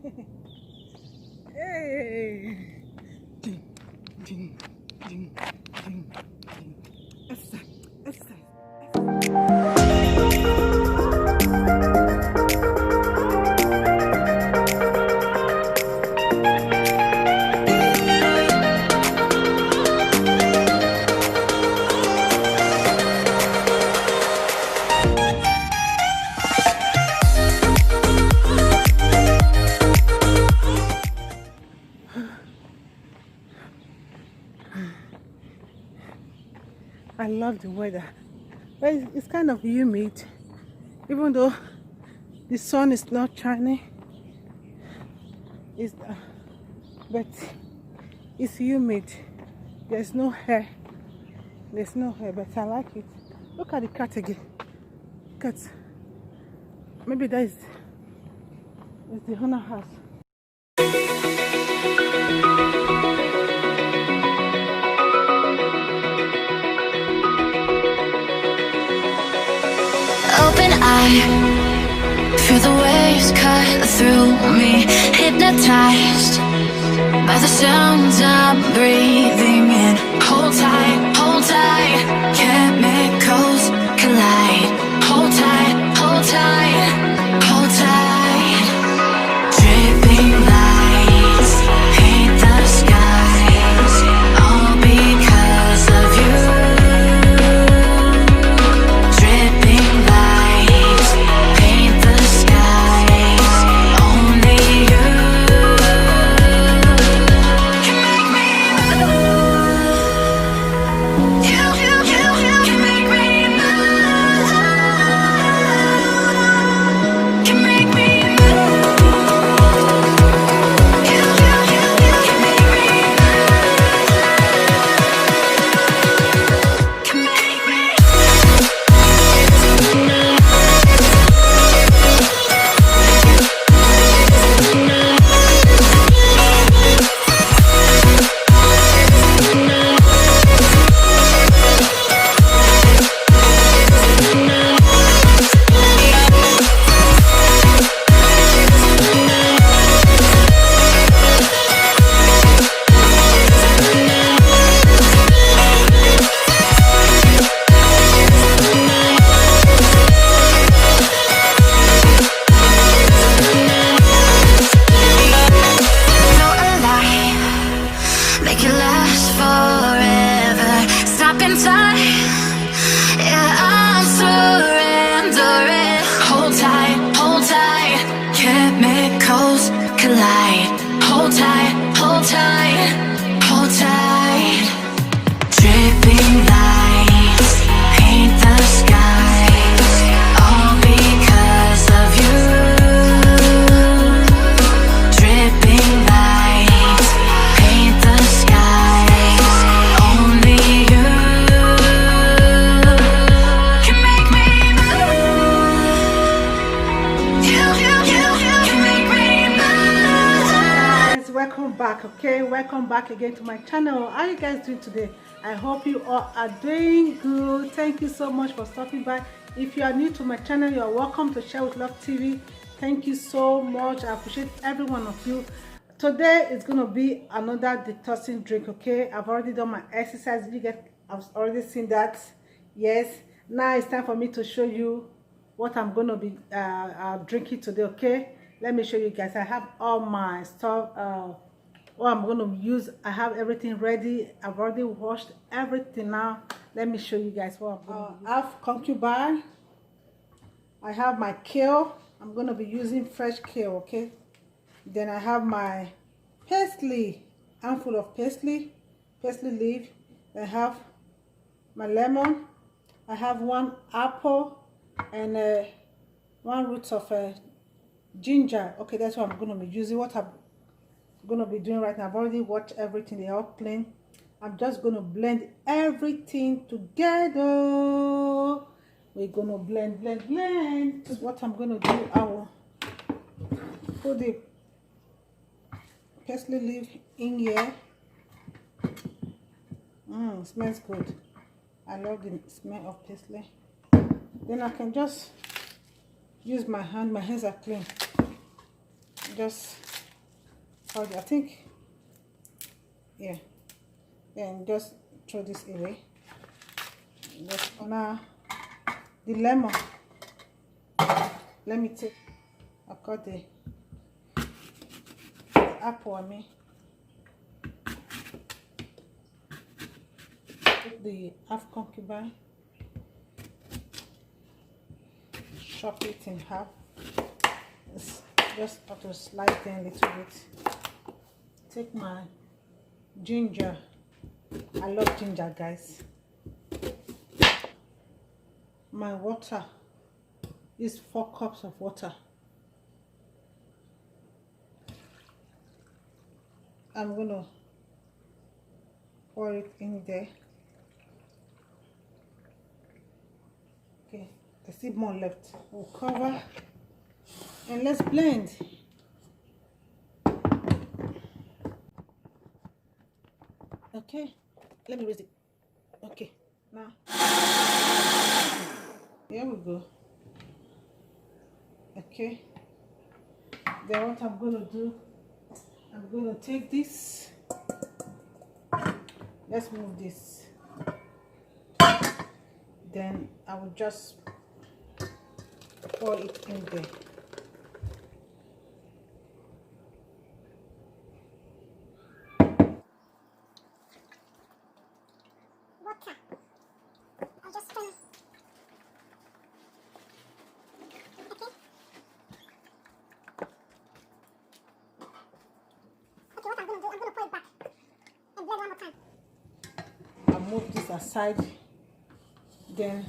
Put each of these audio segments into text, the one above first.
Hey. Ding, ding, ding, ding, ding. Exercise, exercise. I love the weather, but it's kind of humid, even though the sun is not shining. But it's humid. There's no hair. There's no hair, but I like it. Look at the cat again. Cat. Maybe that is the owner house. Open eye, feel the waves cut through me, hypnotized by the sounds I'm breathing in. Hold tight, chemicals collide. Hold tight, hold tight, hold tight. Dripping lights paint the skies, all because of you. Dripping lights paint the skies, only you can make me move. You can make me move. Can make me move. You can make me move. Can make me. Feel alive, make it last forever. Stop in time, yeah, I'm surrendering. Hold tight, chemicals collide. Hold tight, hold tight, hold tight. Dripping lights paint the skies, all because of you. Dripping lights paint the skies, only you can make me move. You can make me move. Guys, welcome back. Okay, welcome back again to my channel. How are you guys doing today? I hope you all are doing good. Thank you so much for stopping by. If you are new to my channel, you are welcome to Share with Love TV. Thank you so much. I appreciate every one of you. Today is gonna be another detoxing drink. Okay, I've already done my exercise. You guys have already seen that. Yes, now it's time for me to show you what I'm gonna be drinking today. Okay, let me show you guys. I have all my stuff, what I'm gonna use. I have everything ready. I've already washed everything. Now let me show you guys what I'm gonna use. I have concubine. I have my kale. I'm gonna be using fresh kale. Okay, then I have my parsley, handful of parsley leaf. I have my lemon. I have one apple and one root of ginger. Okay, that's what I'm gonna be using. What I'm gonna be doing right now, I've already watched everything. They're all clean. I'm just gonna blend everything together. We're gonna blend. This is what I'm gonna do. I will put the parsley leaf in here. Smells good. I love the smell of parsley. Then I can just use my hand. My hands are clean. Just I think, yeah. Then just throw this away. Just honor the lemon. Let me take. I got the apple on me. Put the half concubine. Chop it in half. Just have to slice it a little bit. Take my ginger. I love ginger, guys. My water is 4 cups of water. I'm gonna pour it in there. Okay, I see more left. We'll cover and let's blend. Okay, let me raise it. Okay, now here we go. Okay, then what I'm gonna do, I'm gonna take this. Let's move this. Then I will just pour it in there. Water. I'll just stir. Okay. Okay, what I'm gonna do, I'm gonna pour it back and blend one more time. I'll move this aside. Then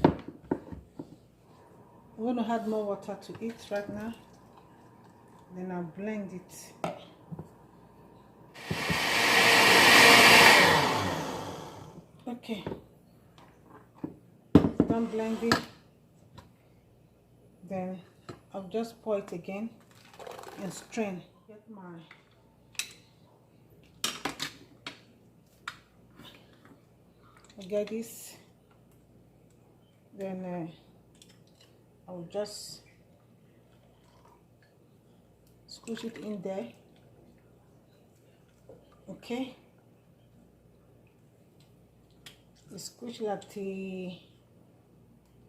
I'm going to add more water to it right now. Then I'll blend it. Okay. Done blending. Then I'll just pour it again and strain. Get my get this. Then I'll just squish it in there. Okay, you squish it till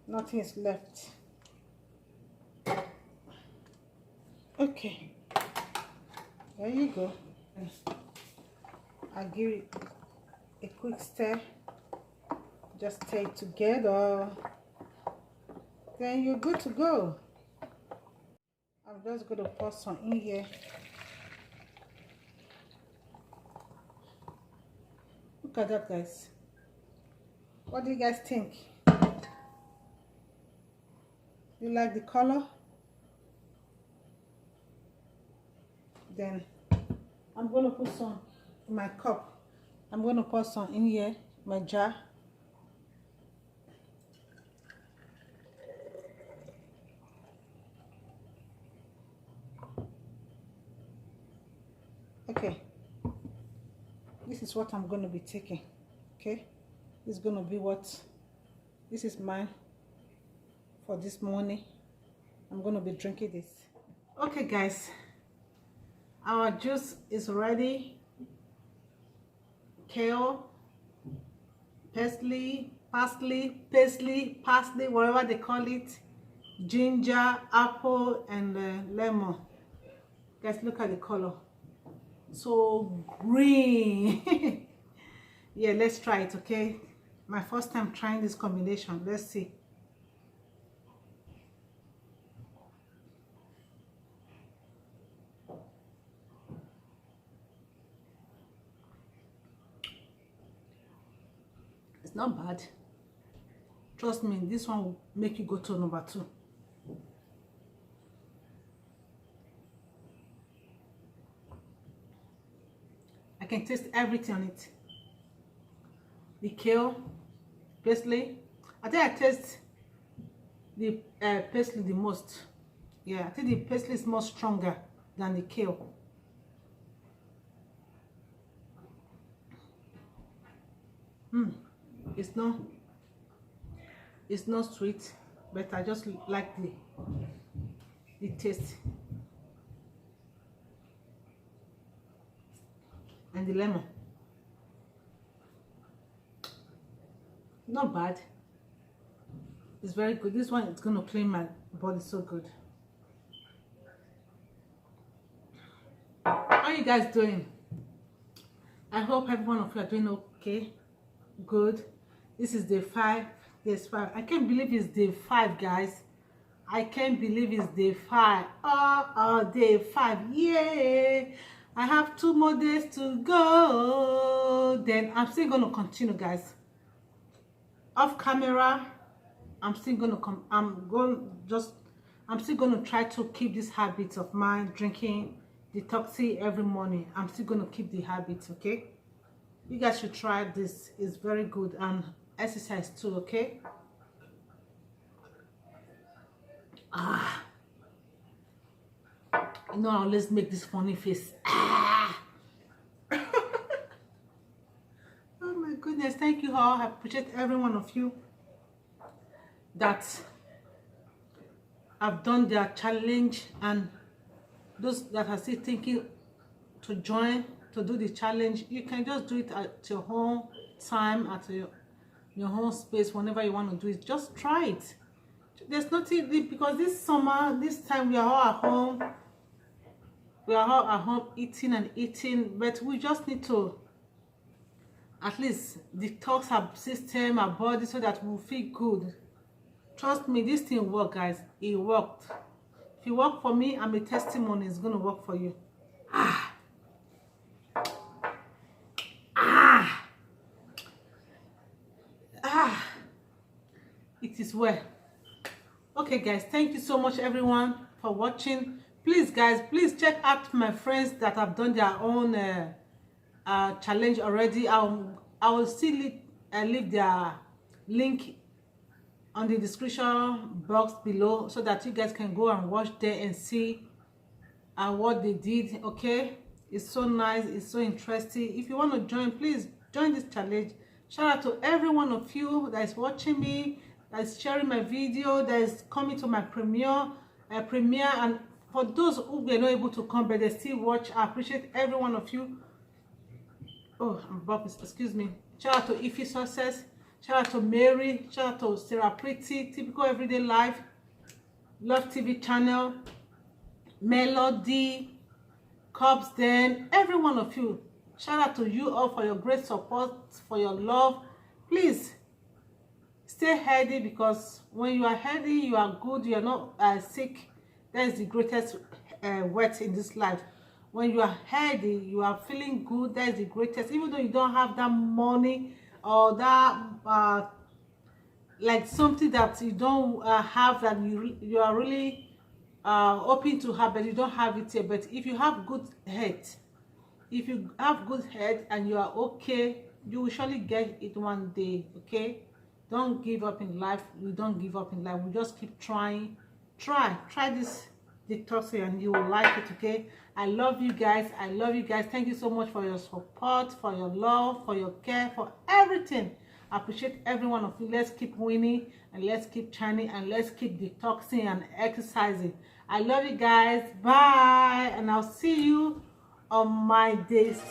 nothing is left. Okay, there you go. I'll give it a quick stir. Just stir it together. Then you're good to go. I'm just going to pour some in here. Look at that, guys. What do you guys think? You like the color? Then I'm going to put some in my cup. I'm going to pour some in here, my jar. Okay, this is what I'm going to be taking. Okay, this is going to be this is mine for this morning. I'm going to be drinking this. Okay, guys, our juice is ready. Kale, parsley, whatever they call it, ginger, apple, and lemon. Guys, look at the color. So green. Yeah, let's try it. Okay, my first time trying this combination. Let's see. It's not bad. Trust me, this one will make you go to number 2. I can taste everything on it. The kale, parsley. I think I taste the parsley the most. Yeah, I think the parsley is more stronger than the kale. It's not sweet, but I just like the taste. and the lemon. Not bad. It's very good. This one is going to clean my body so good. How are you guys doing? I hope every one of you are doing okay. Good. This is day 5. Yes, 5. I can't believe it's day 5, guys. I can't believe it's day 5. Day 5. Yay! I have 2 more days to go. Then I'm still going to continue, guys. Off camera, I'm still going to come. I'm still going to try to keep this habit of mine, drinking detoxing every morning. I'm still going to keep the habit, okay? You guys should try this. It's very good. And exercise too, okay? You know, I always make this funny face. Oh my goodness. Thank you all. I appreciate every one of you that have done their challenge, and those that are still thinking to join to do the challenge. You can just do it at your own time, at your own space, whenever you want to do it. Just try it. There's nothing, because this summer, this time, we are all at home. We are all at home eating and eating, but we just need to at least detox our system, our body, so that we'll feel good. Trust me, this thing worked, guys. It worked. If it worked for me, I'm a testimony. It's going to work for you. It is well. Okay, guys, thank you so much, everyone, for watching. Please, guys, please check out my friends that have done their own challenge already. I will still leave their link on the description box below, so that you guys can go and watch there and see what they did. Okay, it's so nice, it's so interesting. If you want to join, please join this challenge. Shout out to every one of you that is watching me, that is sharing my video, that is coming to my premiere, and for those who were not able to come but they still watch, I appreciate every one of you. Oh, I'm burping, excuse me. Shout out to Ify Success, shout out to Mary, shout out to Sarah Pretty, Typical Everyday Life, Love TV channel, Melody, Cobbs Den, every one of you. Shout out to you all for your great support, for your love. Please stay healthy, because when you are healthy, you are good, you are not sick. That is the greatest wealth in this life. When you are healthy, you are feeling good. That is the greatest. Even though you don't have that money, or that like something that you don't have, that you are really hoping to have, but you don't have it yet. But if you have good health, and you are okay, you will surely get it one day. Okay, don't give up in life. We don't give up in life. We just keep trying. Try this detoxing and you will like it. Okay, I love you guys. Thank you so much for your support, for your love, for your care, for everything. I appreciate every one of you. Let's keep winning, and let's keep shining, and let's keep detoxing and exercising. I love you guys. Bye, and I'll see you on my days.